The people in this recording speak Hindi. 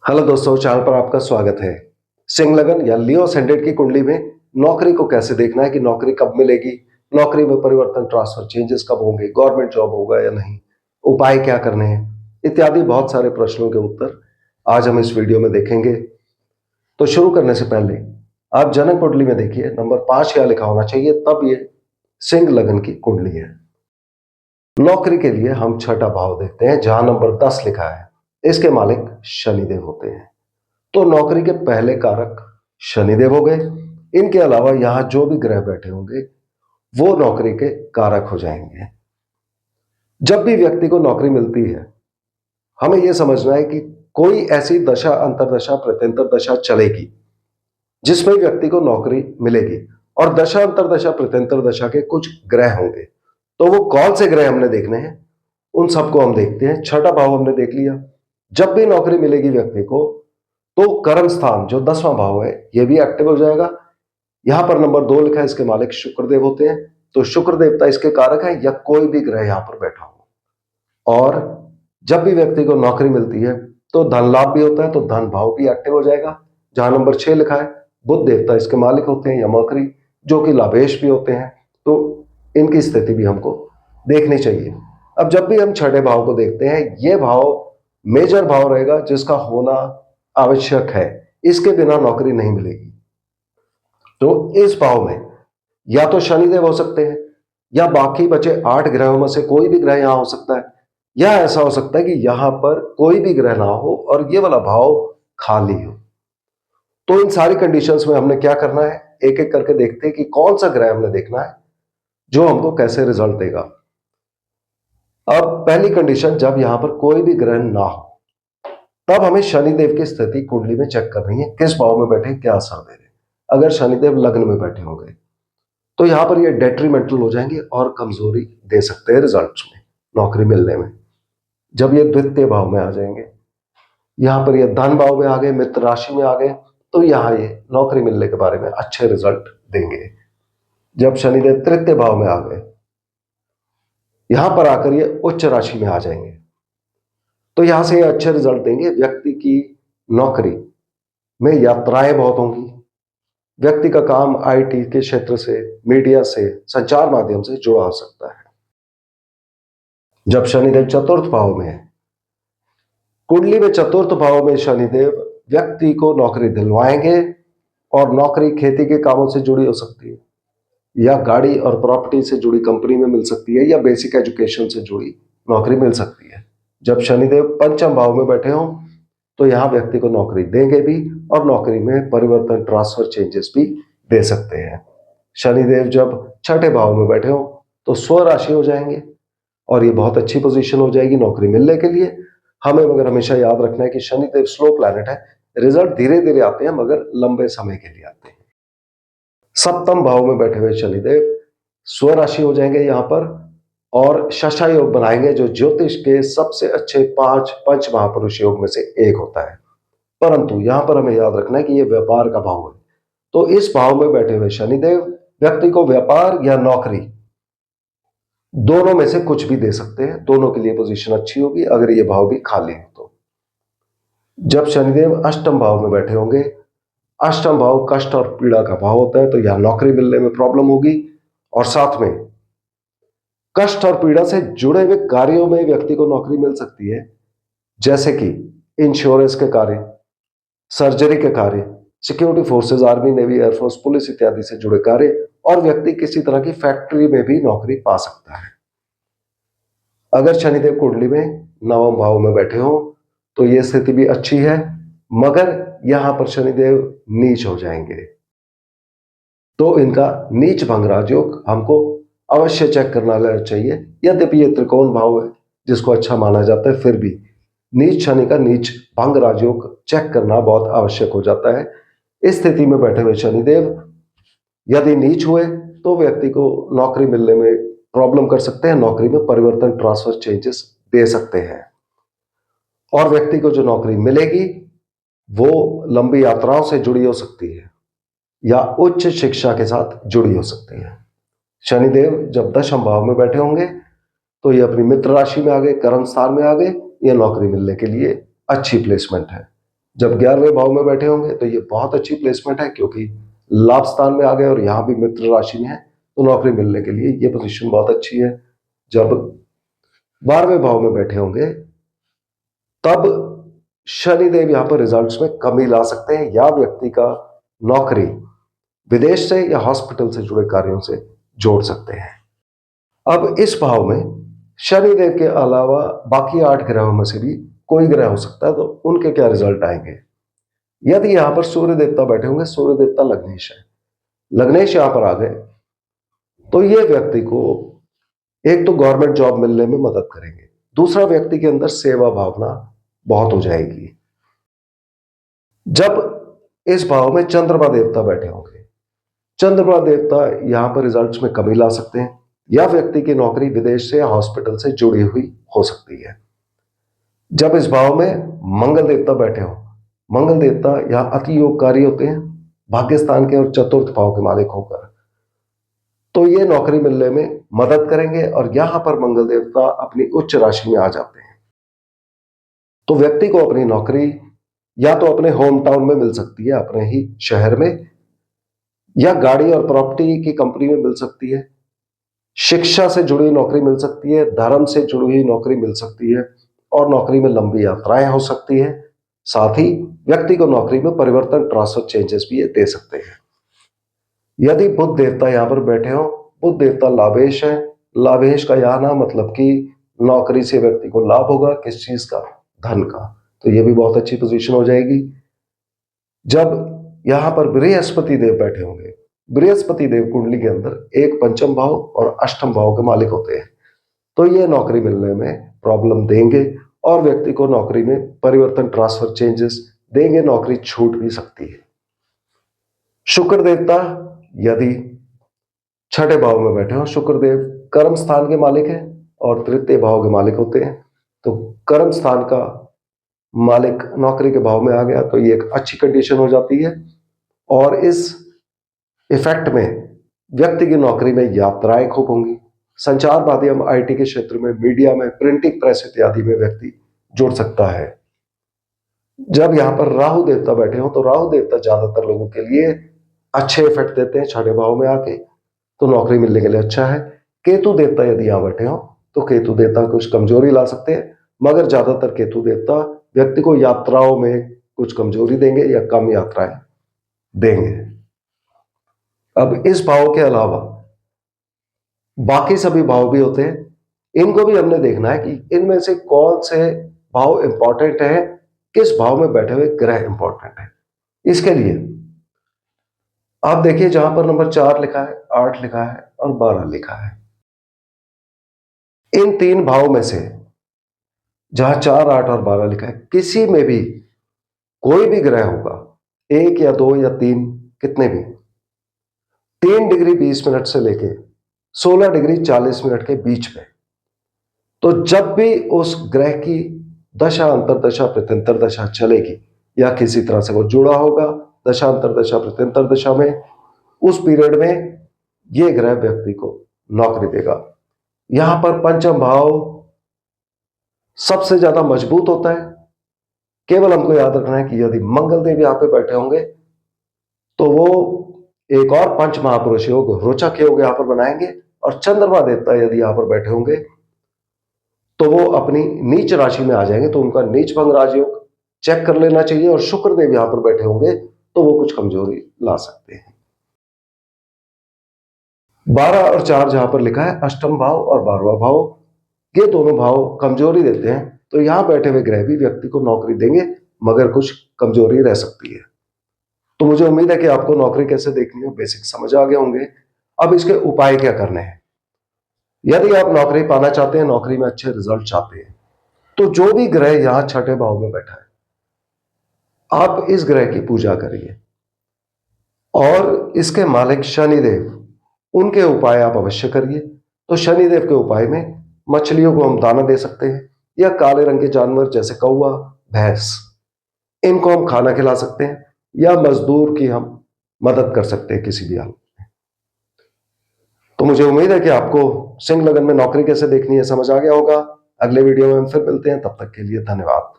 हेलो दोस्तों, चैनल पर आपका स्वागत है। सिंह लगन या लियो असेंडेंट की कुंडली में नौकरी को कैसे देखना है कि नौकरी कब मिलेगी, नौकरी में परिवर्तन, ट्रांसफर, चेंजेस कब होंगे, गवर्नमेंट जॉब होगा या नहीं, उपाय क्या करने हैं, इत्यादि बहुत सारे प्रश्नों के उत्तर आज हम इस वीडियो में देखेंगे। तो शुरू करने से पहले आप जन्म कुंडली में देखिए, नंबर 5 क्या लिखा होना चाहिए, तब ये सिंह लगन की कुंडली है। नौकरी के लिए हम छठा भाव देखते हैं, जहां नंबर 10 लिखा है। इसके मालिक शनिदेव होते हैं। तो नौकरी के पहले कारक शनिदेव हो गए। इनके अलावा यहां जो भी ग्रह बैठे होंगे वो नौकरी के कारक हो जाएंगे। जब भी व्यक्ति को नौकरी मिलती है, हमें यह समझना है कि कोई ऐसी दशा, अंतरदशा, प्रत्यंतर दशा चलेगी जिसमें व्यक्ति को नौकरी मिलेगी, और दशा, अंतरदशा, प्रत्यंतर दशा के कुछ ग्रह होंगे। तो वो कौन से ग्रह हमने देखने हैं, उन सबको हम देखते हैं। छठा भाव हमने देख लिया। जब भी नौकरी मिलेगी व्यक्ति को, तो कर्म स्थान जो 10वां भाव है, यह भी एक्टिव हो जाएगा। यहां पर नंबर 2 लिखा है, इसके मालिक शुक्रदेव होते हैं। तो शुक्र देवता इसके कारक है, या कोई भी ग्रह यहां पर बैठा हो। और जब भी व्यक्ति को नौकरी मिलती है तो धन लाभ भी होता है, तो धन भाव भी एक्टिव हो जाएगा। जहां नंबर 6 लिखा है, बुध देवता इसके मालिक होते हैं, या मकरी, जो कि लाभेश भी होते हैं। तो इनकी स्थिति भी हमको देखनी चाहिए। अब जब भी हम छठे भाव को देखते हैं, यह भाव मेजर भाव रहेगा जिसका होना आवश्यक है। इसके बिना नौकरी नहीं मिलेगी। तो इस भाव में या तो शनिदेव हो सकते हैं, या बाकी बचे 8 ग्रहों में से कोई भी ग्रह यहां हो सकता है, या ऐसा हो सकता है कि यहां पर कोई भी ग्रह ना हो और ये वाला भाव खाली हो। तो इन सारी कंडीशंस में हमने क्या करना है, एक एक करके देखते हैं कि कौन सा ग्रह हमने देखना है जो हमको कैसे रिजल्ट देगा। अब पहली कंडीशन, जब यहां पर कोई भी ग्रह ना हो, तब हमें शनिदेव की स्थिति कुंडली में चेक करनी है, किस भाव में बैठे, क्या असर दे रहे। अगर शनिदेव लग्न में बैठे होंगे तो यहां पर ये डेट्रीमेंटल हो जाएंगे और कमजोरी दे सकते हैं रिजल्ट्स में, नौकरी मिलने में। जब ये द्वितीय भाव में आ जाएंगे, यहां पर ये धन भाव में आ गए, मित्र राशि में आ गए, तो यहां ये नौकरी मिलने के बारे में अच्छे रिजल्ट देंगे। जब शनिदेव तृतीय भाव में आ गए, यहां पर आकर ये उच्च राशि में आ जाएंगे, तो यहां से ये अच्छे रिजल्ट देंगे। व्यक्ति की नौकरी में यात्राएं बहुत होंगी। व्यक्ति का काम आईटी के क्षेत्र से, मीडिया से, संचार माध्यम से जुड़ा हो सकता है। जब शनिदेव चतुर्थ भाव में है, कुंडली में चतुर्थ भाव में शनिदेव व्यक्ति को नौकरी दिलवाएंगे, और नौकरी खेती के कामों से जुड़ी हो सकती है, या गाड़ी और प्रॉपर्टी से जुड़ी कंपनी में मिल सकती है, या बेसिक एजुकेशन से जुड़ी नौकरी मिल सकती है। जब शनिदेव पंचम भाव में बैठे हों, तो यहां व्यक्ति को नौकरी देंगे भी, और नौकरी में परिवर्तन, ट्रांसफर, चेंजेस भी दे सकते हैं। शनिदेव जब छठे भाव में बैठे हो तो स्व राशि हो जाएंगे, और ये बहुत अच्छी पोजीशन हो जाएगी नौकरी मिलने के लिए। हमें मगर हमेशा याद रखना है कि शनिदेव स्लो प्लैनेट है, रिजल्ट धीरे धीरे आते हैं मगर लंबे समय के लिए आते हैं। सप्तम भाव में बैठे हुए शनिदेव स्व राशि हो जाएंगे यहां पर, और शशा योग बनाएंगे, जो ज्योतिष के सबसे अच्छे 5 पंच महापुरुष योग में से एक होता है। परंतु यहां पर हमें याद रखना है कि यह व्यापार का भाव है। तो इस भाव में बैठे हुए शनिदेव व्यक्ति को व्यापार या नौकरी दोनों में से कुछ भी दे सकते हैं। दोनों के लिए पोजीशन अच्छी होगी अगर ये भाव भी खाली हो तो। जब शनिदेव अष्टम भाव में बैठे होंगे, अष्टम भाव कष्ट और पीड़ा का भाव होता है, तो यहां नौकरी मिलने में प्रॉब्लम होगी, और साथ में कष्ट और पीड़ा से जुड़े हुए कार्यों में व्यक्ति को नौकरी मिल सकती है, जैसे कि इंश्योरेंस के कार्य, सर्जरी के कार्य, security forces, army, navy, air force, police इत्यादि से जुड़े कार्य, और व्यक्ति किसी तरह की फैक्ट्री में भी नौकरी पा सकता है। अगर शनिदेव कुंडली में नवम भाव में बैठे हो तो यह स्थिति भी अच्छी है, मगर यहां पर शनिदेव नीच हो जाएंगे, तो इनका नीच भंग राजयोग हमको अवश्य चेक करना चाहिए। यद्यपि ये त्रिकोण भाव है जिसको अच्छा माना जाता है, फिर भी नीच शनि का नीच भंग राजयोग चेक करना बहुत आवश्यक हो जाता है। इस स्थिति में बैठे हुए शनिदेव यदि नीच हुए तो व्यक्ति को नौकरी मिलने में प्रॉब्लम कर सकते हैं, नौकरी में परिवर्तन, ट्रांसफर, चेंजेस दे सकते हैं। और व्यक्ति को जो नौकरी मिलेगी वो लंबी यात्राओं से जुड़ी हो सकती है, या उच्च शिक्षा के साथ जुड़ी हो सकती है। शनिदेव जब दशम भाव में बैठे होंगे तो ये अपनी मित्र राशि में आ गए, कर्म स्थान में आ गए, ये नौकरी मिलने के लिए अच्छी प्लेसमेंट है। जब 11वें भाव में बैठे होंगे तो ये बहुत अच्छी प्लेसमेंट है, क्योंकि लाभ स्थान में आ गए और यहां भी मित्र राशि में है, तो नौकरी मिलने के लिए ये पोजीशन बहुत अच्छी है। जब 12वें भाव में बैठे होंगे तब शनिदेव यहां पर रिजल्ट्स में कमी ला सकते हैं, या व्यक्ति का नौकरी विदेश से या हॉस्पिटल से जुड़े कार्यों से जोड़ सकते हैं। अब इस भाव में शनिदेव के अलावा बाकी 8 ग्रहों में से भी कोई ग्रह हो सकता है, तो उनके क्या रिजल्ट आएंगे। यदि यहां पर सूर्य देवता बैठे होंगे, सूर्य देवता लग्नेश है, लग्नेश यहां पर आ गए तो ये व्यक्ति को एक तो गवर्नमेंट जॉब मिलने में मदद करेंगे, दूसरा व्यक्ति के अंदर सेवा भावना बहुत हो जाएगी। जब इस भाव में चंद्रमा देवता बैठे होंगे, चंद्रमा देवता यहां पर रिजल्ट्स में कमी ला सकते हैं, या व्यक्ति की नौकरी विदेश से या हॉस्पिटल से जुड़ी हुई हो सकती है। जब इस भाव में मंगल देवता बैठे हो, मंगल देवता यहां अति योगकारी होते हैं, भाग्यस्थान के और चतुर्थ भाव के मालिक होकर, तो ये नौकरी मिलने में मदद करेंगे। और यहां पर मंगल देवता अपनी उच्च राशि में आ जाते हैं, तो व्यक्ति को अपनी नौकरी या तो अपने होम टाउन में मिल सकती है, अपने ही शहर में, या गाड़ी और प्रॉपर्टी की कंपनी में मिल सकती है, शिक्षा से जुड़ी हुई नौकरी मिल सकती है, धर्म से जुड़ी हुई नौकरी मिल सकती है, और नौकरी में लंबी यात्राएं हो सकती है। साथ ही व्यक्ति को नौकरी में परिवर्तन, ट्रांसफर, चेंजेस भी ये दे सकते हैं। यदि बुध देवता यहां पर बैठे हो, बुध देवता लाभेश है, लाभेश का यह ना मतलब कि नौकरी से व्यक्ति को लाभ होगा, किस चीज का, धन का, तो ये भी बहुत अच्छी पोजीशन हो जाएगी। जब यहां पर बृहस्पति देव बैठे होंगे, बृहस्पति देव कुंडली के अंदर एक पंचम भाव और अष्टम भाव के मालिक होते हैं, तो ये नौकरी मिलने में प्रॉब्लम देंगे और व्यक्ति को नौकरी में परिवर्तन, ट्रांसफर, चेंजेस देंगे, नौकरी छूट भी सकती है। शुक्र देवता यदि छठे भाव में बैठे हो, शुक्र देव कर्म स्थान के मालिक हैं और तृतीय भाव के मालिक होते हैं, तो कर्म स्थान का मालिक नौकरी के भाव में आ गया तो ये एक अच्छी कंडीशन हो जाती है। और इस इफेक्ट में व्यक्ति की नौकरी में यात्राएं खूब होंगी, संचार माध्यम, आईटी के क्षेत्र में, मीडिया में, प्रिंटिंग प्रेस इत्यादि में व्यक्ति जुड़ सकता है। जब यहां पर राहु देवता बैठे हो, तो राहु देवता ज्यादातर लोगों के लिए अच्छे इफेक्ट देते हैं छठे भाव में आके, तो नौकरी मिलने के लिए अच्छा है। केतु देवता यदि यहां बैठे हो तो केतु देवता कुछ कमजोरी ला सकते हैं, मगर ज्यादातर केतु देवता व्यक्ति को यात्राओं में कुछ कमजोरी देंगे या कम यात्राएं देंगे। अब इस भाव के अलावा बाकी सभी भाव भी होते हैं, इनको भी हमने देखना है कि इनमें से कौन से भाव इंपॉर्टेंट है, किस भाव में बैठे हुए ग्रह इंपॉर्टेंट है। इसके लिए आप देखिए, जहां पर नंबर 4 लिखा है, 8 लिखा है और 12 लिखा है, इन 3 भाव में से जहां 4, 8 और 12 लिखा है, किसी में भी कोई भी ग्रह होगा, 1 या 2 या 3, कितने भी, 3 डिग्री 20 मिनट से लेके 16 डिग्री 40 मिनट के बीच में, तो जब भी उस ग्रह की दशा, अंतरदशा, प्रत्यंतर दशा चलेगी या किसी तरह से वो जुड़ा होगा दशा, अंतरदशा, प्रत्यंतर दशा में, उस पीरियड में ये ग्रह व्यक्ति को नौकरी देगा। यहां पर पंचम भाव सबसे ज्यादा मजबूत होता है। केवल हमको याद रखना है कि यदि मंगल देव यहां पे बैठे होंगे तो वो एक और पंच महापुरुष योग, रोचक योग यहां पर बनाएंगे, और चंद्रमा देवता यदि यहां पर बैठे होंगे तो वो अपनी नीच राशि में आ जाएंगे, तो उनका नीच भंग राजयोग चेक कर लेना चाहिए। और शुक्र देव यहां पर बैठे होंगे तो वो कुछ कमजोरी ला सकते हैं। 12 और 4 जहां पर लिखा है, अष्टम भाव और 12वां भाव, ये दोनों भाव कमजोरी देते हैं, तो यहां बैठे हुए ग्रह भी व्यक्ति को नौकरी देंगे, मगर कुछ कमजोरी रह सकती है। तो मुझे उम्मीद है कि आपको नौकरी कैसे देखनी है बेसिक समझ आ गए होंगे। अब इसके उपाय क्या करने हैं। यदि आप नौकरी पाना चाहते हैं, नौकरी में अच्छे रिजल्ट चाहते हैं, तो जो भी ग्रह यहां छठे भाव में बैठा है, आप इस ग्रह की पूजा करिए, और इसके मालिक शनिदेव, उनके उपाय आप अवश्य करिए। तो शनिदेव के उपाय में मछलियों को हम दाना दे सकते हैं, या काले रंग के जानवर जैसे कौवा, भैंस, इनको हम खाना खिला सकते हैं, या मजदूर की हम मदद कर सकते हैं किसी भी हाल में। तो मुझे उम्मीद है कि आपको सिंह लगन में नौकरी कैसे देखनी है समझ आ गया होगा। अगले वीडियो में हम फिर मिलते हैं, तब तक के लिए धन्यवाद।